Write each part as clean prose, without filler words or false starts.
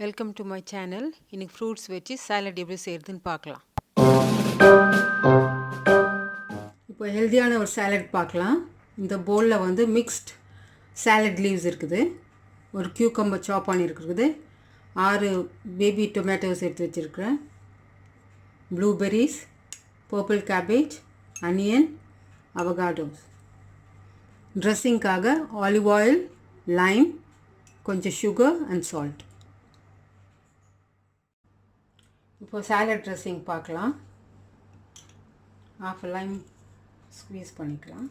Welcome to my channel. இன்னைக்கு fruits வச்சு salad எப்படி செய்கிறதுன்னு பார்க்கலாம். இப்போ ஹெல்த்தியான ஒரு சாலட் பார்க்கலாம். இந்த பவுலில் வந்து மிக்ஸ்ட் சாலட் லீவ்ஸ் இருக்குது, ஒரு கியூக்கம்பர் சாப் பண்ணியிருக்குது, 6 பேபி டொமேட்டோஸ் எடுத்து வச்சுருக்கிறேன், blueberries, purple cabbage, onion, avocados. ட்ரெஸ்ஸிங்காக ஆலிவ் ஆயில், லைம், கொஞ்சம் சுகர் அண்ட் சால்ட். இப்போ சாலட் ட்ரெஸ்ஸிங் பார்க்கலாம். half லைம் ஸ்க்வீஸ் பண்ணிக்கலாம்.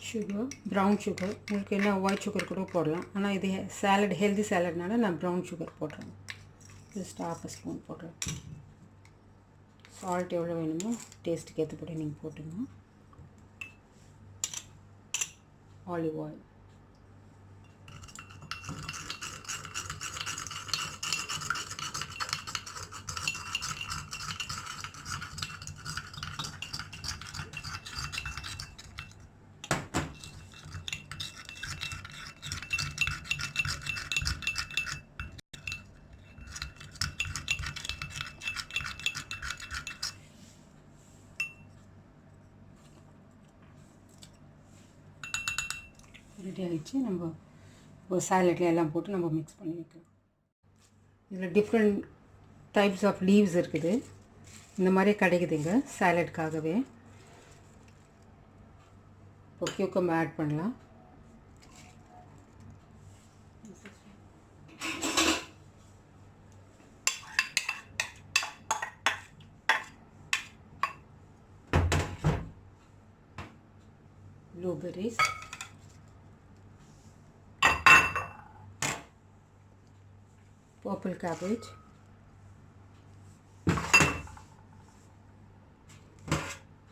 சுகர், ப்ரௌன் சுகர், உங்களுக்கு என்ன ஒயிட் சுகர் கூட போடலாம். ஆனால் இது சாலட் ஹெல்தி சாலட்னால நான் ப்ரௌன் சுகர் போடுறேன். ஜஸ்ட் ½ ஸ்பூன் போடுறேன். சால்ட் எவ்வளோ வேணுமோ டேஸ்ட்டுக்கு ஏற்றபடி நீங்கள் போட்டுங்க. ஆலிவ் ஆயில், ரெடி ஆகிடுச்சு. நம்ம இப்போ சாலட்டில் எல்லாம் போட்டு நம்ம மிக்ஸ் பண்ணி வைக்கலாம். இதில் டிஃப்ரெண்ட் டைப்ஸ் ஆஃப் லீவ்ஸ் இருக்குது, இந்த மாதிரி கிடைக்குதுங்க சாலட்காகவே. இப்போ கியூக்கம்பர் ஆட் பண்ணலாம். blueberries, purple cabbage,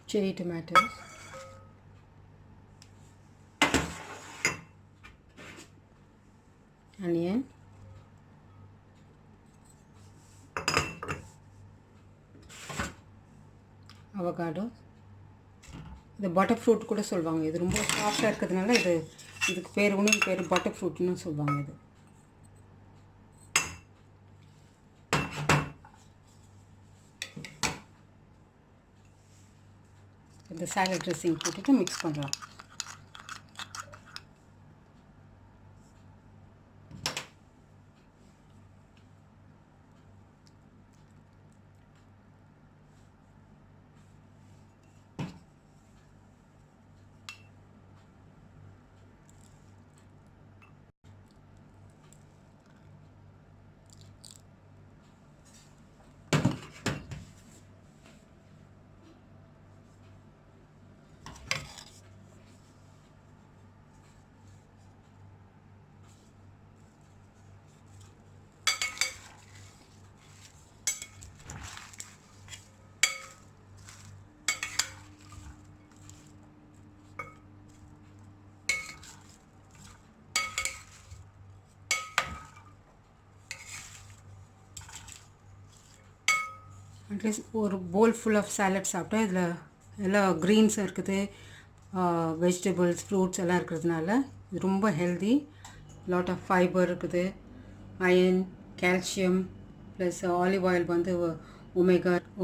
cherry tomatoes, onion, avocado. இது பட்டர் ஃப்ரூட் கூட சொல்லுவாங்க. இது ரொம்ப சாஃப்டாக இருக்கிறதுனால இதுக்கு பேர் பட்டர் ஃப்ரூட்னு சொல்லுவாங்க. இது இந்த சாலட் ட்ரெஸ்ஸிங் போட்டுட்டு மிக்ஸ் பண்ணலாம். அட்லீஸ்ட் ஒரு போல் ஃபுல் ஆஃப் சாலட் சாப்பிட்டா இதில் எல்லாம் க்ரீன்ஸ் இருக்குது, வெஜிடபிள்ஸ், ஃப்ரூட்ஸ் எல்லாம் இருக்கிறதுனால இது ரொம்ப ஹெல்தி. லாட் ஆஃப் ஃபைபர் இருக்குது, iron, calcium, plus olive oil வந்து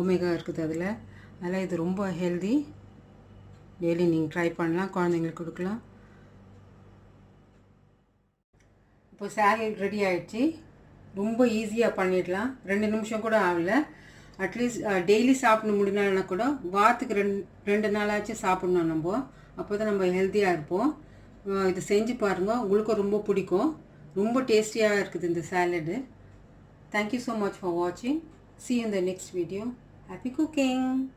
ஒமேகா இருக்குது அதெல்லாம் இது ரொம்ப ஹெல்தி. டெய்லி நீங்கள் ட்ரை பண்ணலாம், குழந்தைங்களுக்கு கொடுக்கலாம். இப்போ சாலட் ரெடி ஆகிடுச்சு. ரொம்ப ஈஸியாக பண்ணிடலாம், 2 நிமிஷம் கூட ஆகலை. அட்லீஸ்ட் டெய்லி சாப்பிட முடியலன்னா கூட வாரத்துக்கு 2 நாளாச்சும் சாப்பிட்ணும் நம்ம. அப்போ தான் நம்ம ஹெல்த்தியாக இருப்போம். இது செஞ்சு பாருங்கள், உங்களுக்கும் ரொம்ப பிடிக்கும். ரொம்ப டேஸ்டியாக இருக்குது இந்த salad. Thank you so much for வாட்சிங். See you in the next video. Happy cooking!